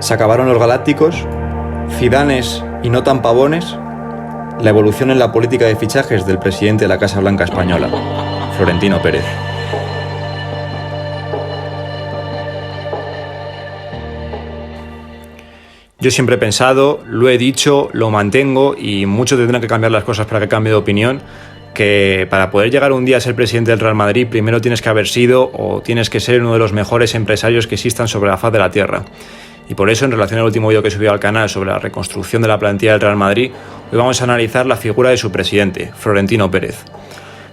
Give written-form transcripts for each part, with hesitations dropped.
Se acabaron los galácticos, Zidanes y no tan pavones, la evolución en la política de fichajes del presidente de la Casa Blanca española, Florentino Pérez. Yo siempre he pensado, lo he dicho, lo mantengo y mucho tendrán que cambiar las cosas para que cambie de opinión, que para poder llegar un día a ser presidente del Real Madrid primero tienes que haber sido o tienes que ser uno de los mejores empresarios que existan sobre la faz de la tierra. Y por eso, en relación al último vídeo que he subido al canal sobre la reconstrucción de la plantilla del Real Madrid, hoy vamos a analizar la figura de su presidente, Florentino Pérez.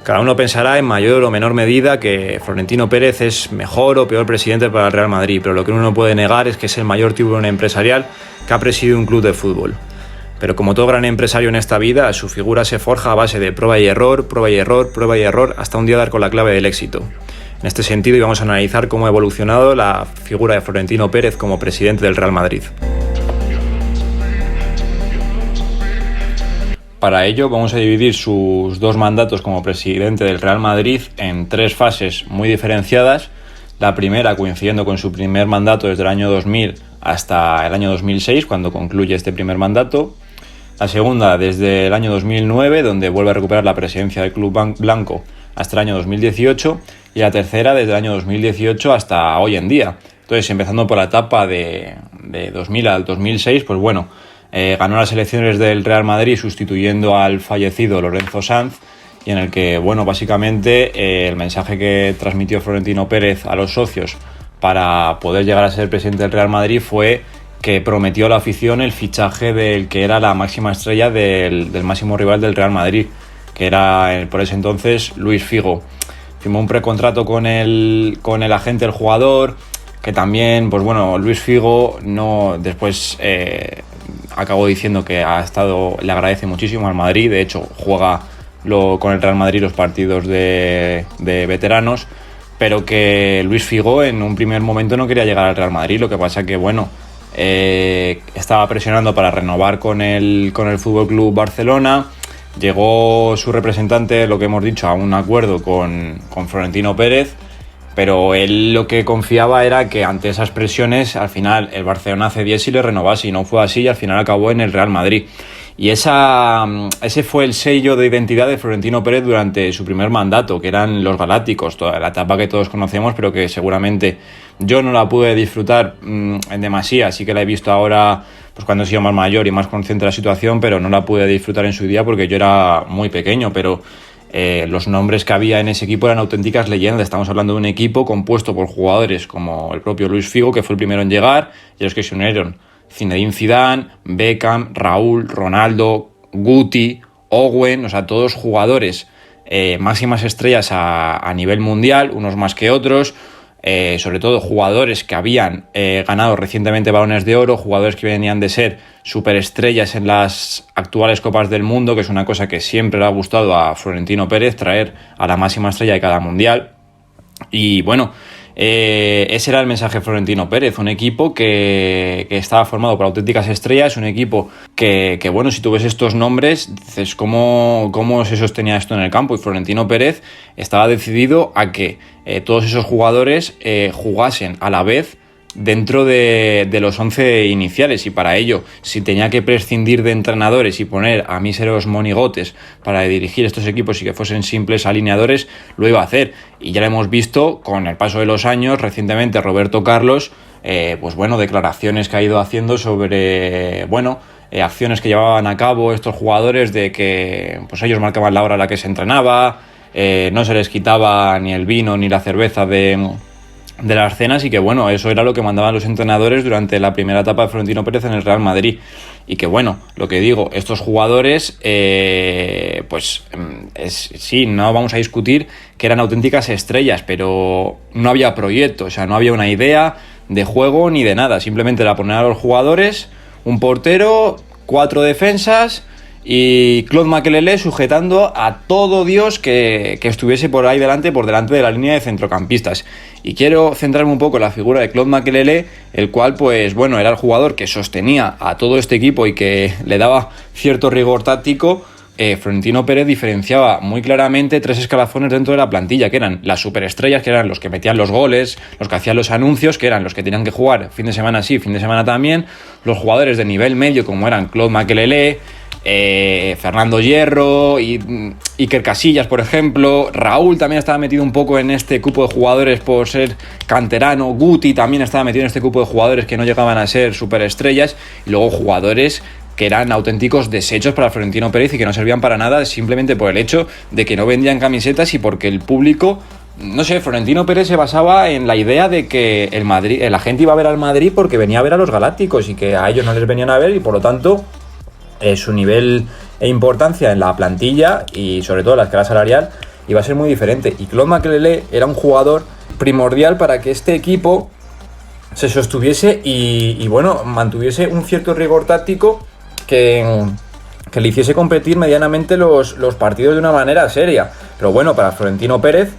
Cada uno pensará en mayor o menor medida que Florentino Pérez es mejor o peor presidente para el Real Madrid, pero lo que uno no puede negar es que es el mayor tiburón empresarial que ha presidido un club de fútbol. Pero como todo gran empresario en esta vida, su figura se forja a base de prueba y error, prueba y error, prueba y error, hasta un día dar con la clave del éxito. En este sentido, vamos a analizar cómo ha evolucionado la figura de Florentino Pérez como presidente del Real Madrid. Para ello vamos a dividir sus dos mandatos como presidente del Real Madrid en tres fases muy diferenciadas. La primera coincidiendo con su primer mandato desde el año 2000 hasta el año 2006, cuando concluye este primer mandato. La segunda desde el año 2009, donde vuelve a recuperar la presidencia del Club Blanco hasta el año 2018. Y la tercera desde el año 2018 hasta hoy en día. Entonces, empezando por la etapa de 2000 al 2006, pues bueno, ganó las elecciones del Real Madrid sustituyendo al fallecido Lorenzo Sanz, y en el que, bueno, básicamente el mensaje que transmitió Florentino Pérez a los socios para poder llegar a ser presidente del Real Madrid fue que prometió a la afición el fichaje del que era la máxima estrella del máximo rival del Real Madrid, que era por ese entonces Luis Figo. Firmó un precontrato con el agente del jugador, que también, pues bueno, Luis Figo después acabó diciendo que le agradece muchísimo al Madrid. De hecho, juega con el Real Madrid los partidos de veteranos, pero que Luis Figo en un primer momento no quería llegar al Real Madrid. Lo que pasa que, bueno, estaba presionando para renovar con el Fútbol Club Barcelona. Llegó su representante, lo que hemos dicho, a un acuerdo con Florentino Pérez, pero él lo que confiaba era que ante esas presiones al final el Barcelona cediese y le renovase, y no fue así, y al final acabó en el Real Madrid. Y ese fue el sello de identidad de Florentino Pérez durante su primer mandato, que eran los galácticos, toda la etapa que todos conocemos, pero que seguramente yo no la pude disfrutar en demasía. Sí que la he visto ahora, pues cuando he sido más mayor y más consciente de la situación, pero no la pude disfrutar en su día porque yo era muy pequeño. Pero los nombres que había en ese equipo eran auténticas leyendas. Estamos hablando de un equipo compuesto por jugadores como el propio Luis Figo, que fue el primero en llegar, y los que se unieron: Zinedine Zidane, Beckham, Raúl, Ronaldo, Guti, Owen, o sea, todos jugadores máximas estrellas a nivel mundial, unos más que otros, sobre todo jugadores que habían ganado recientemente Balones de Oro, jugadores que venían de ser superestrellas en las actuales Copas del Mundo, que es una cosa que siempre le ha gustado a Florentino Pérez, traer a la máxima estrella de cada mundial. Y bueno, ese era el mensaje de Florentino Pérez, un equipo que estaba formado por auténticas estrellas, un equipo que bueno, si tú ves estos nombres, dices, ¿cómo se sostenía esto en el campo? Y Florentino Pérez estaba decidido a que todos esos jugadores jugasen a la vez dentro de los 11 iniciales, y para ello, si tenía que prescindir de entrenadores y poner a míseros monigotes para dirigir estos equipos y que fuesen simples alineadores, lo iba a hacer. Y ya lo hemos visto con el paso de los años. Recientemente Roberto Carlos, pues bueno, declaraciones que ha ido haciendo sobre, bueno, acciones que llevaban a cabo estos jugadores, de que pues ellos marcaban la hora a la que se entrenaba, no se les quitaba ni el vino ni la cerveza de las cenas, y que bueno, eso era lo que mandaban los entrenadores durante la primera etapa de Florentino Pérez en el Real Madrid. Y que bueno, lo que digo, estos jugadores sí, no vamos a discutir que eran auténticas estrellas, pero no había proyecto, o sea, no había una idea de juego ni de nada. Simplemente era poner a los jugadores, un portero, 4 defensas y Claude Makelele sujetando a todo Dios que estuviese por ahí por delante de la línea de centrocampistas. Y quiero centrarme un poco en la figura de Claude Makelele, el cual, pues era el jugador que sostenía a todo este equipo y que le daba cierto rigor táctico, Florentino Pérez diferenciaba muy claramente 3 escalafones dentro de la plantilla, que eran las superestrellas, que eran los que metían los goles, los que hacían los anuncios, que eran los que tenían que jugar fin de semana sí, fin de semana también, los jugadores de nivel medio, como eran Claude Makelele, Fernando Hierro y Iker Casillas, por ejemplo. Raúl también estaba metido un poco en este grupo de jugadores por ser canterano. Guti también estaba metido en este grupo de jugadores que no llegaban a ser superestrellas. Y luego jugadores que eran auténticos desechos para Florentino Pérez y que no servían para nada simplemente por el hecho de que no vendían camisetas y porque el público... No sé, Florentino Pérez se basaba en la idea de que el Madrid, la gente iba a ver al Madrid porque venía a ver a los galácticos y que a ellos no les venían a ver y por lo tanto... su nivel e importancia en la plantilla y sobre todo en la escala salarial iba a ser muy diferente. Y Claude Makelele era un jugador primordial para que este equipo se sostuviese y bueno, mantuviese un cierto rigor táctico que le hiciese competir medianamente los partidos de una manera seria. Pero bueno, para Florentino Pérez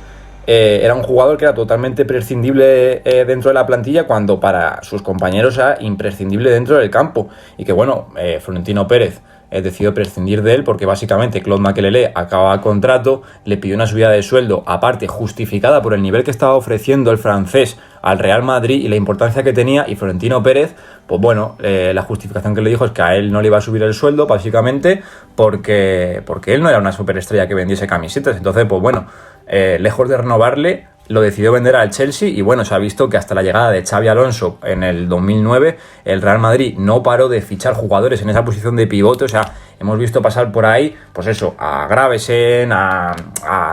era un jugador que era totalmente prescindible dentro de la plantilla, cuando para sus compañeros era imprescindible dentro del campo. Y que bueno, Florentino Pérez decidió prescindir de él porque básicamente Claude Makelele acababa contrato, le pidió una subida de sueldo, aparte justificada por el nivel que estaba ofreciendo el francés al Real Madrid y la importancia que tenía, y Florentino Pérez, pues bueno, la justificación que le dijo es que a él no le iba a subir el sueldo, básicamente porque él no era una superestrella que vendiese camisetas. Entonces, pues bueno, lejos de renovarle, lo decidió vender al Chelsea y bueno, se ha visto que hasta la llegada de Xabi Alonso en el 2009 el Real Madrid no paró de fichar jugadores en esa posición de pivote. O sea, hemos visto pasar por ahí, pues eso, a Gravesen, a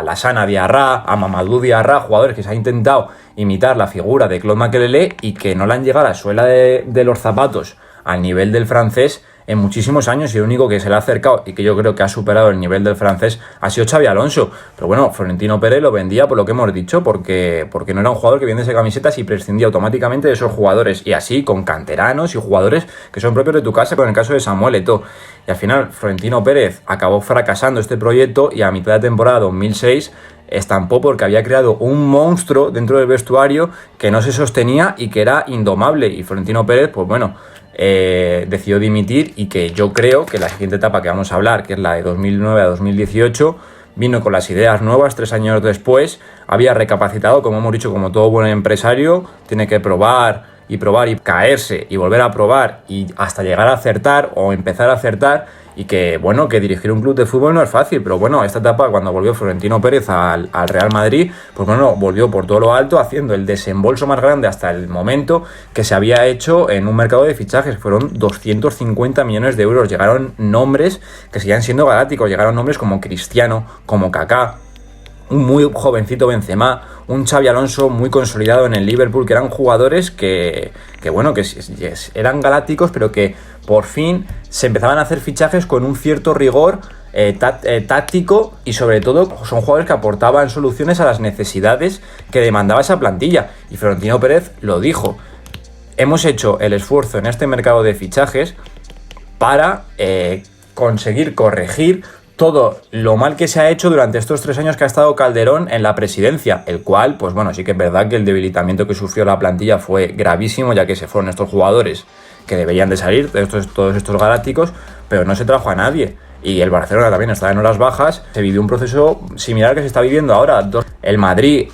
Lassana Diarra, a Mamadou Diarra, jugadores que se ha intentado imitar la figura de Claude Makelele y que no le han llegado a la suela de los zapatos al nivel del francés en muchísimos años, y el único que se le ha acercado y que yo creo que ha superado el nivel del francés ha sido Xabi Alonso. Pero bueno, Florentino Pérez lo vendía por lo que hemos dicho, porque no era un jugador que vendiese camisetas y prescindía automáticamente de esos jugadores, y así con canteranos y jugadores que son propios de tu casa, con el caso de Samuel Eto'o. Y al final Florentino Pérez acabó fracasando este proyecto y a mitad de temporada 2006 estampó porque había creado un monstruo dentro del vestuario que no se sostenía y que era indomable. Y Florentino Pérez, pues bueno, decidió dimitir, y que yo creo que la siguiente etapa que vamos a hablar, que es la de 2009 a 2018, vino con las ideas nuevas. 3 años después había recapacitado, como hemos dicho, como todo buen empresario, tiene que probar y caerse y volver a probar y hasta llegar a acertar o empezar a acertar. Y que bueno, que dirigir un club de fútbol no es fácil, pero bueno, esta etapa cuando volvió Florentino Pérez al Real Madrid, pues bueno, volvió por todo lo alto haciendo el desembolso más grande hasta el momento que se había hecho en un mercado de fichajes. Fueron 250 millones de euros, llegaron nombres que seguían siendo galácticos, llegaron nombres como Cristiano, como Kaká, un muy jovencito Benzema, un Xabi Alonso muy consolidado en el Liverpool, que eran jugadores que bueno, que eran galácticos, pero que por fin se empezaban a hacer fichajes con un cierto rigor táctico, y sobre todo son jugadores que aportaban soluciones a las necesidades que demandaba esa plantilla. Y Florentino Pérez lo dijo: hemos hecho el esfuerzo en este mercado de fichajes para conseguir corregir todo lo mal que se ha hecho durante estos 3 años que ha estado Calderón en la presidencia, el cual, pues bueno, sí que es verdad que el debilitamiento que sufrió la plantilla fue gravísimo, ya que se fueron estos jugadores que deberían de salir, todos estos galácticos, pero no se trajo a nadie. Y el Barcelona también estaba en horas bajas. Se vivió un proceso similar que se está viviendo ahora. El Madrid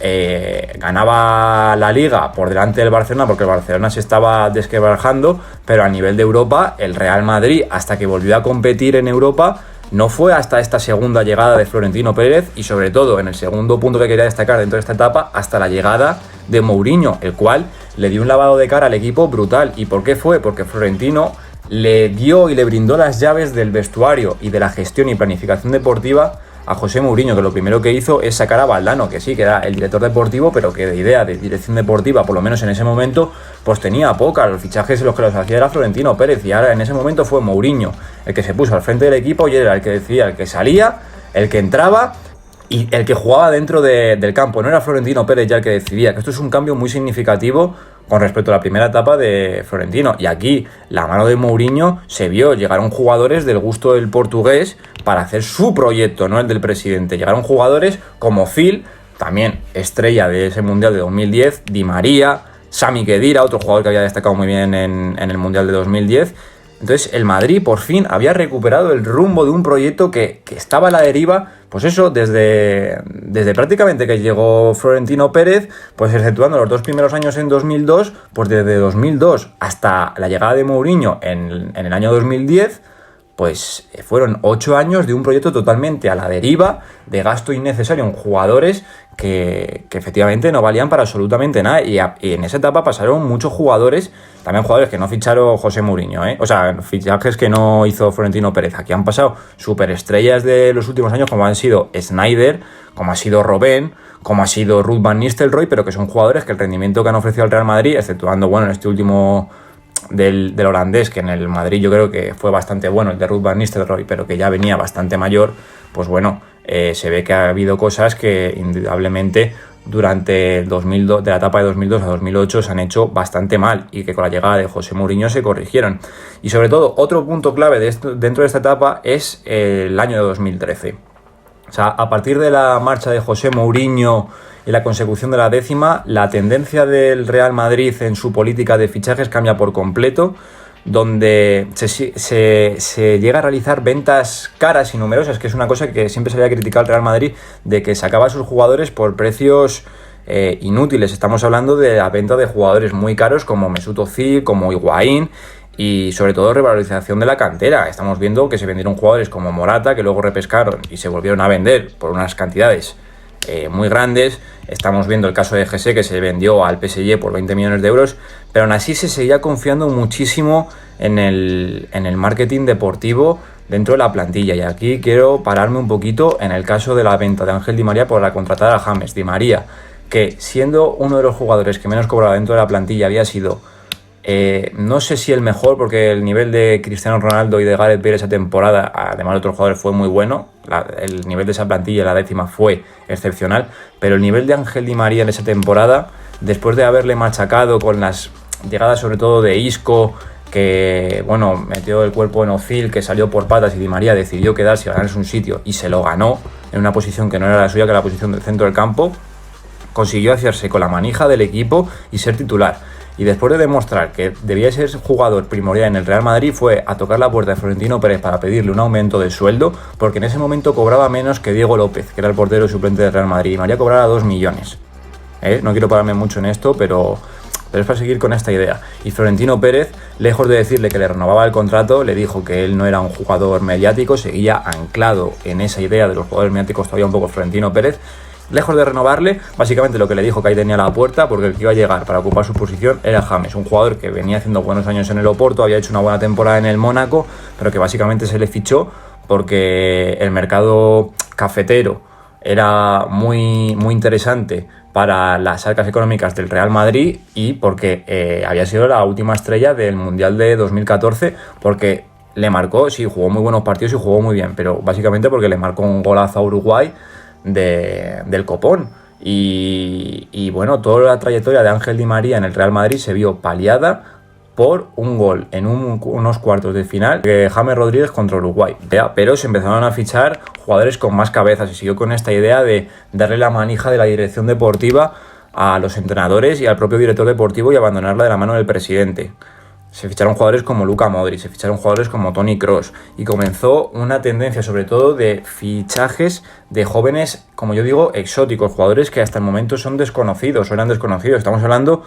ganaba la Liga por delante del Barcelona porque el Barcelona se estaba desquebrajando, pero a nivel de Europa, el Real Madrid, hasta que volvió a competir en Europa, no fue hasta esta segunda llegada de Florentino Pérez, y sobre todo en el segundo punto que quería destacar dentro de esta etapa, hasta la llegada de Mourinho, el cual le dio un lavado de cara al equipo brutal. ¿Y por qué fue? Porque Florentino le dio y le brindó las llaves del vestuario y de la gestión y planificación deportiva a José Mourinho, que lo primero que hizo es sacar a Valdano, que sí, que era el director deportivo, pero que de idea de dirección deportiva, por lo menos en ese momento, pues tenía poca. Los fichajes los que los hacía era Florentino Pérez, y ahora en ese momento fue Mourinho el que se puso al frente del equipo y era el que decidía, el que salía, el que entraba y el que jugaba dentro del campo. No era Florentino Pérez ya el que decidía, que esto es un cambio muy significativo con respecto a la primera etapa de Florentino. Y aquí la mano de Mourinho se vio. Llegaron jugadores del gusto del portugués para hacer su proyecto, no el del presidente. Llegaron jugadores como Phil, también estrella de ese Mundial de 2010, Di María, Sami Khedira, otro jugador que había destacado muy bien en el Mundial de 2010, Entonces el Madrid por fin había recuperado el rumbo de un proyecto que estaba a la deriva, pues eso, desde prácticamente que llegó Florentino Pérez, pues exceptuando los 2 primeros años en 2002, pues desde 2002 hasta la llegada de Mourinho en el año 2010, pues fueron 8 años de un proyecto totalmente a la deriva, de gasto innecesario en jugadores que efectivamente no valían para absolutamente nada. Y en esa etapa pasaron muchos jugadores, también jugadores que no ficharon José Mourinho, o sea, fichajes que no hizo Florentino Pérez. Aquí han pasado superestrellas de los últimos años, como han sido Sneijder, como ha sido Robben, como ha sido Ruud van Nistelrooy, pero que son jugadores que el rendimiento que han ofrecido al Real Madrid, exceptuando, bueno, en este último del holandés, que en el Madrid yo creo que fue bastante bueno, el de Ruud van Nistelrooy, pero que ya venía bastante mayor, pues bueno, se ve que ha habido cosas que indudablemente durante el 2002, de la etapa de 2002 a 2008 se han hecho bastante mal y que con la llegada de José Mourinho se corrigieron. Y sobre todo, otro punto clave dentro de esta etapa es el año de 2013. O sea, a partir de la marcha de José Mourinho y la consecución de la 10ª, la tendencia del Real Madrid en su política de fichajes cambia por completo, donde se llega a realizar ventas caras y numerosas, que es una cosa que siempre se había criticado al Real Madrid, de que sacaba a sus jugadores por precios inútiles. Estamos hablando de la venta de jugadores muy caros como Mesut Özil, como Higuaín, y sobre todo revalorización de la cantera. Estamos viendo que se vendieron jugadores como Morata, que luego repescaron y se volvieron a vender por unas cantidades muy grandes. Estamos viendo el caso de Gese, que se vendió al PSG por 20 millones de euros, pero aún así se seguía confiando muchísimo en el marketing deportivo dentro de la plantilla. Y aquí quiero pararme un poquito en el caso de la venta de Ángel Di María por la contratar a James. Di María, que siendo uno de los jugadores que menos cobraba dentro de la plantilla, había sido no sé si el mejor, porque el nivel de Cristiano Ronaldo y de Gareth Bale esa temporada, además de otros jugadores, fue muy bueno. El nivel de esa plantilla, la 10ª, fue excepcional, pero el nivel de Ángel Di María en esa temporada, después de haberle machacado con las llegadas sobre todo de Isco, que bueno, metió el cuerpo en Özil, que salió por patas, y Di María decidió quedarse y ganarse un sitio y se lo ganó en una posición que no era la suya, que era la posición del centro del campo, consiguió hacerse con la manija del equipo y ser titular. Y después de demostrar que debía ser jugador primordial en el Real Madrid, fue a tocar la puerta de Florentino Pérez para pedirle un aumento de sueldo, porque en ese momento cobraba menos que Diego López, que era el portero suplente del Real Madrid, y María cobraba 2 millones. No quiero pararme mucho en esto, pero es para seguir con esta idea. Y Florentino Pérez, lejos de decirle que le renovaba el contrato, le dijo que él no era un jugador mediático, seguía anclado en esa idea de los jugadores mediáticos todavía un poco Florentino Pérez. Lejos de renovarle, básicamente lo que le dijo, que ahí tenía la puerta, porque el que iba a llegar para ocupar su posición era James, un jugador que venía haciendo buenos años en el Oporto, había hecho una buena temporada en el Mónaco, pero que básicamente se le fichó porque el mercado cafetero era muy, muy interesante para las arcas económicas del Real Madrid, y porque había sido la última estrella del Mundial de 2014, porque le marcó, sí, jugó muy buenos partidos y jugó muy bien, pero básicamente porque le marcó un golazo a Uruguay del copón. Y bueno, toda la trayectoria de Ángel Di María en el Real Madrid se vio paliada por un gol en unos cuartos de final de James Rodríguez contra Uruguay. Pero se empezaron a fichar jugadores con más cabezas y siguió con esta idea de darle la manija de la dirección deportiva a los entrenadores y al propio director deportivo y abandonarla de la mano del presidente. Se ficharon jugadores como Luka Modric, se ficharon jugadores como Toni Kroos, y comenzó una tendencia sobre todo de fichajes de jóvenes, como yo digo, exóticos, jugadores que hasta el momento son desconocidos o eran desconocidos. Estamos hablando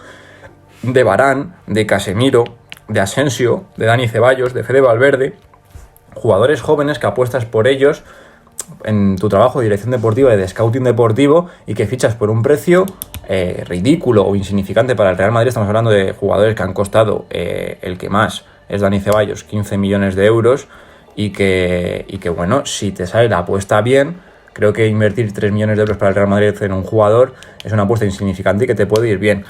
de Varane, de Casemiro, de Asensio, de Dani Ceballos, de Fede Valverde, jugadores jóvenes que apuestas por ellos en tu trabajo de dirección deportiva y de scouting deportivo y que fichas por un precio ridículo o insignificante para el Real Madrid. Estamos hablando de jugadores que han costado, el que más es Dani Ceballos, 15 millones de euros, y que bueno, si te sale la apuesta bien, creo que invertir 3 millones de euros para el Real Madrid en un jugador es una apuesta insignificante y que te puede ir bien.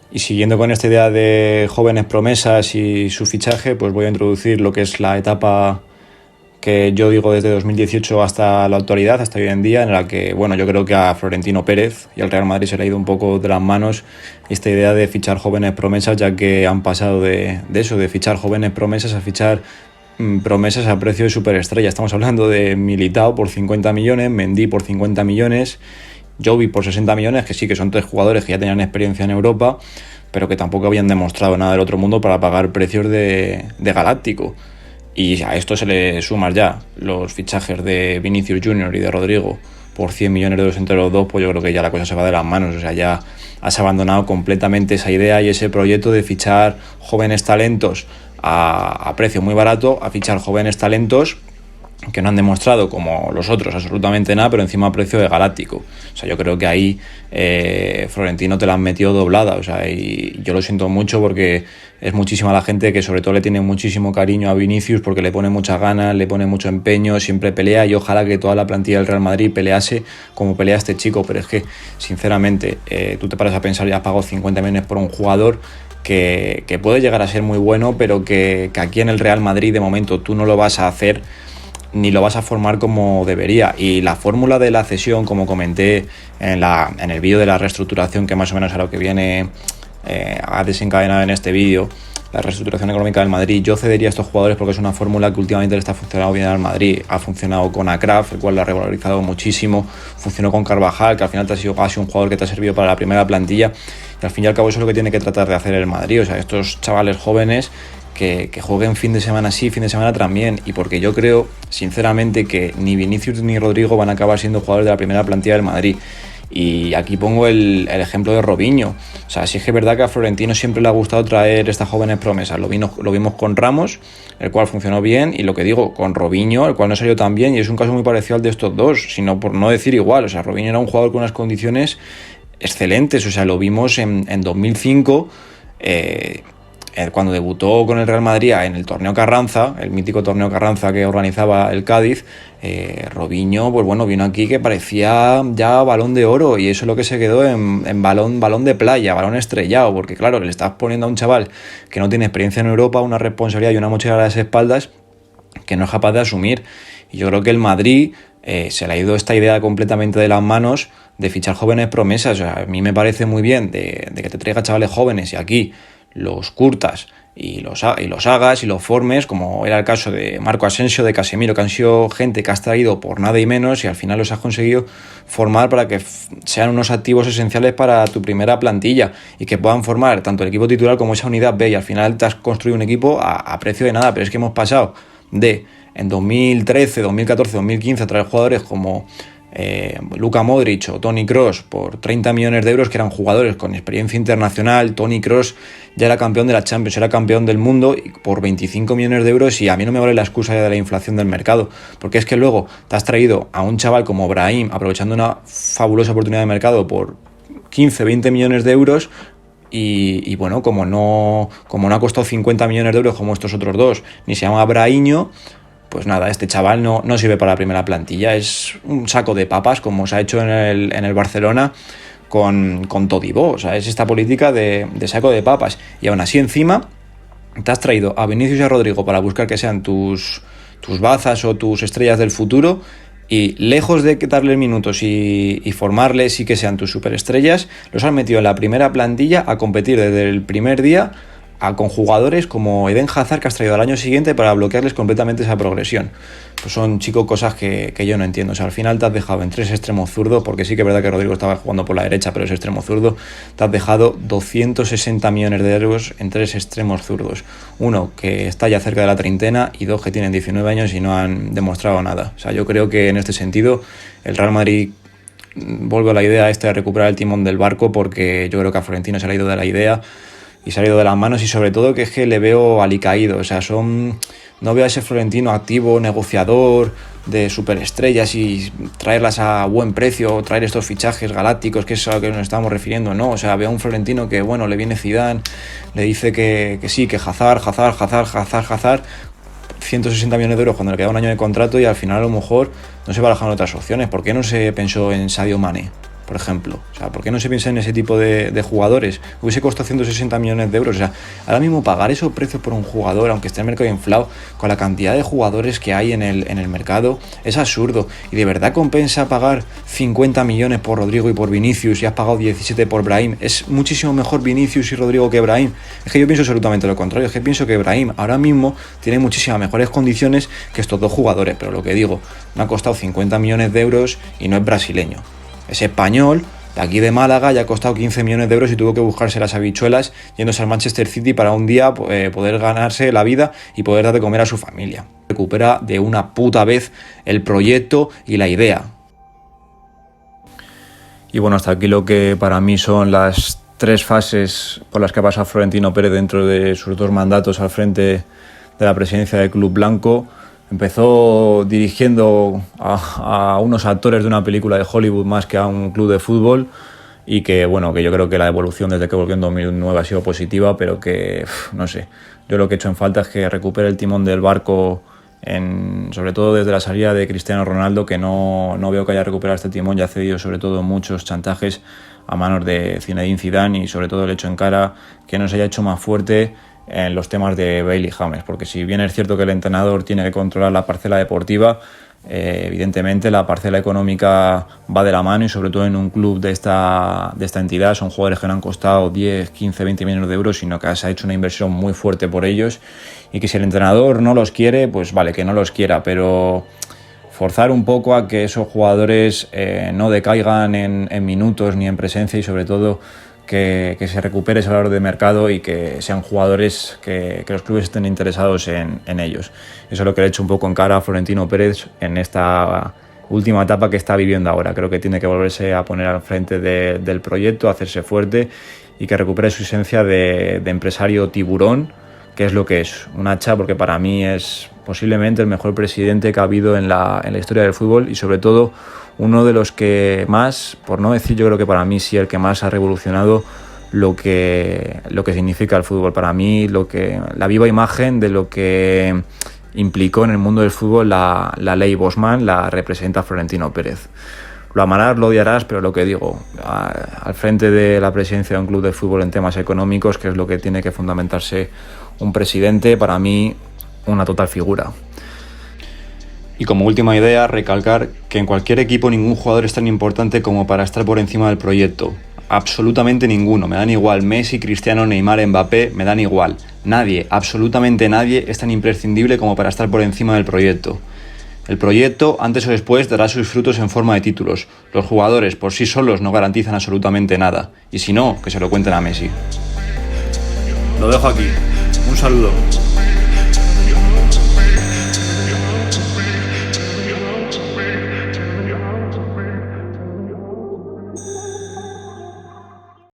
Y siguiendo con esta idea de jóvenes promesas y su fichaje, pues voy a introducir lo que es la etapa que yo digo desde 2018 hasta la actualidad, hasta hoy en día, en la que, bueno, yo creo que a Florentino Pérez y al Real Madrid se le ha ido un poco de las manos esta idea de fichar jóvenes promesas, ya que han pasado de eso, de fichar jóvenes promesas a fichar promesas a precio de superestrella. Estamos hablando de Militao por 50 millones, Mendy por 50 millones, Jovic por 60 millones, que sí que son 3 jugadores que ya tenían experiencia en Europa, pero que tampoco habían demostrado nada del otro mundo para pagar precios de Galáctico. Y a esto se le suman ya los fichajes de Vinicius Junior y de Rodrigo por 100 millones de euros entre los dos, pues yo creo que ya la cosa se va de las manos. O sea, ya has abandonado completamente esa idea y ese proyecto de fichar jóvenes talentos a precio muy barato, a fichar jóvenes talentos que no han demostrado como los otros absolutamente nada, pero encima a precio de Galáctico. O sea, yo creo que ahí Florentino te la han metido doblada. O sea, y yo lo siento mucho porque es muchísima la gente que sobre todo le tiene muchísimo cariño a Vinicius porque le pone muchas ganas, le pone mucho empeño, siempre pelea, y ojalá que toda la plantilla del Real Madrid pelease como pelea este chico. Pero es que, sinceramente, tú te paras a pensar, ya has pagado 50 millones por un jugador que puede llegar a ser muy bueno, pero que aquí en el Real Madrid de momento tú no lo vas a hacer ni lo vas a formar como debería. Y la fórmula de la cesión, como comenté en el vídeo de la reestructuración, que más o menos a lo que viene a desencadenar en este vídeo, la reestructuración económica del Madrid, yo cedería a estos jugadores porque es una fórmula que últimamente le está funcionando bien al Madrid. Ha funcionado con Akraf, el cual lo ha revalorizado muchísimo, funcionó con Carvajal, que al final ha sido un jugador que te ha servido para la primera plantilla, y al fin y al cabo eso es lo que tiene que tratar de hacer el Madrid. O sea, estos chavales jóvenes que jueguen fin de semana sí, fin de semana también, y porque yo creo sinceramente que ni Vinicius ni Rodrigo van a acabar siendo jugadores de la primera plantilla del Madrid. Y aquí pongo el ejemplo de Robinho. O sea, sí es que es verdad que a Florentino siempre le ha gustado traer estas jóvenes promesas. Lo vimos con Ramos, el cual funcionó bien, y lo que digo, con Robinho, el cual no salió tan bien, y es un caso muy parecido al de estos dos, sino por no decir igual. O sea, Robinho era un jugador con unas condiciones excelentes. O sea, lo vimos en 2005, cuando debutó con el Real Madrid en el torneo Carranza, el mítico torneo Carranza que organizaba el Cádiz. Robinho, pues bueno, vino aquí que parecía ya balón de oro, y eso es lo que se quedó en balón de playa, balón estrellado, porque claro, le estás poniendo a un chaval que no tiene experiencia en Europa una responsabilidad y una mochila a las espaldas que no es capaz de asumir. Y yo creo que el Madrid se le ha ido esta idea completamente de las manos de fichar jóvenes promesas. O sea, a mí me parece muy bien de que te traiga chavales jóvenes y aquí los curtas y los hagas y los formes, como era el caso de Marco Asensio, de Casemiro, que han sido gente que has traído por nada y menos, y al final los has conseguido formar para que sean unos activos esenciales para tu primera plantilla y que puedan formar tanto el equipo titular como esa unidad B, y al final te has construido un equipo a precio de nada. Pero es que hemos pasado de en 2013, 2014, 2015 a traer jugadores como Luka Modric o Toni Kroos por 30 millones de euros, que eran jugadores con experiencia internacional. Toni Kroos ya era campeón de la Champions, era campeón del mundo, y por 25 millones de euros, y a mí no me vale la excusa ya de la inflación del mercado, porque es que luego te has traído a un chaval como Brahim, aprovechando una fabulosa oportunidad de mercado, por 15, 20 millones de euros, y bueno, como no ha costado 50 millones de euros como estos otros dos, ni se llama Brahimño, pues nada, este chaval no sirve para la primera plantilla. Es un saco de papas, como se ha hecho en el Barcelona con Todibo. O sea, es esta política de saco de papas. Y aún así, encima, te has traído a Vinicius y a Rodrigo para buscar que sean tus bazas o tus estrellas del futuro, y lejos de darles minutos y formarles y que sean tus superestrellas, los has metido en la primera plantilla a competir desde el primer día con jugadores como Eden Hazard, que has traído al año siguiente para bloquearles completamente esa progresión. Pues son, chicos, cosas que yo no entiendo. O sea, al final te has dejado en tres extremos zurdos, porque sí que es verdad que Rodrigo estaba jugando por la derecha, pero es extremo zurdo. Te has dejado 260 millones de euros en tres extremos zurdos. Uno que está ya cerca de la treintena y dos que tienen 19 años y no han demostrado nada. O sea, yo creo que en este sentido el Real Madrid vuelve a la idea esta de recuperar el timón del barco, porque yo creo que a Florentino se le ha ido de la idea y se ha ido de las manos, y sobre todo que es que le veo alicaído. O sea, no veo a ese Florentino activo, negociador de superestrellas y traerlas a buen precio, traer estos fichajes galácticos, que es a lo que nos estamos refiriendo, ¿no? O sea, veo a un Florentino que, bueno, le viene Zidane, le dice que sí, que Hazard, 160 millones de euros cuando le queda un año de contrato, y al final a lo mejor no se barajaron otras opciones. ¿Por qué no se pensó en Sadio Mané, por ejemplo? O sea, ¿por qué no se piensa en ese tipo de jugadores? Hubiese costado 160 millones de euros. O sea, ahora mismo pagar esos precios por un jugador, aunque esté el mercado inflado, con la cantidad de jugadores que hay en el mercado, es absurdo. Y de verdad compensa pagar 50 millones por Rodrigo y por Vinicius, y has pagado 17 por Brahim. Es muchísimo mejor Vinicius y Rodrigo que Brahim. Es que yo pienso absolutamente lo contrario. Es que pienso que Brahim ahora mismo tiene muchísimas mejores condiciones que estos dos jugadores. Pero lo que digo, me ha costado 50 millones de euros y no es brasileño. Es español, de aquí de Málaga y ha costado 15 millones de euros y tuvo que buscarse las habichuelas yéndose al Manchester City para un día poder ganarse la vida y poder dar de comer a su familia. Recupera de una puta vez el proyecto y la idea. Y bueno, hasta aquí lo que para mí son las 3 fases por las que ha pasado Florentino Pérez dentro de sus 2 mandatos al frente de la presidencia del Club Blanco. Empezó dirigiendo a unos actores de una película de Hollywood más que a un club de fútbol, y que bueno, que yo creo que la evolución desde que volvió en 2009 ha sido positiva, pero que no sé, yo lo que he hecho en falta es que recupere el timón del barco, sobre todo desde la salida de Cristiano Ronaldo, que no veo que haya recuperado este timón y ha cedido sobre todo muchos chantajes a manos de Zinedine Zidane, y sobre todo el hecho en cara que no se haya hecho más fuerte en los temas de Bale y James, porque si bien es cierto que el entrenador tiene que controlar la parcela deportiva, evidentemente la parcela económica va de la mano, y sobre todo en un club de esta entidad son jugadores que no han costado 10, 15, 20 millones de euros, sino que se ha hecho una inversión muy fuerte por ellos, y que si el entrenador no los quiere, pues vale, que no los quiera, pero forzar un poco a que esos jugadores no decaigan en minutos ni en presencia, y sobre todo que se recupere ese valor de mercado y que sean jugadores que los clubes estén interesados en ellos. Eso es lo que le he hecho un poco en cara a Florentino Pérez en esta última etapa que está viviendo ahora. Creo que tiene que volverse a poner al frente del proyecto, hacerse fuerte y que recupere su esencia de empresario tiburón, que es lo que es, un hacha, porque para mí es posiblemente el mejor presidente que ha habido en la historia del fútbol, y sobre todo uno de los que más, por no decir, yo creo que para mí sí el que más ha revolucionado lo que significa el fútbol. Para mí la viva imagen de lo que implicó en el mundo del fútbol la ley Bosman la representa Florentino Pérez. Lo amarás, lo odiarás, pero lo que digo, al frente de la presidencia de un club de fútbol en temas económicos, que es lo que tiene que fundamentarse un presidente, para mí una total figura. Y como última idea, recalcar que en cualquier equipo ningún jugador es tan importante como para estar por encima del proyecto. Absolutamente ninguno. Me dan igual Messi, Cristiano, Neymar, Mbappé, me dan igual. Nadie, absolutamente nadie es tan imprescindible como para estar por encima del proyecto. El proyecto, antes o después, dará sus frutos en forma de títulos. Los jugadores por sí solos no garantizan absolutamente nada. Y si no, que se lo cuenten a Messi. Lo dejo aquí. Un saludo.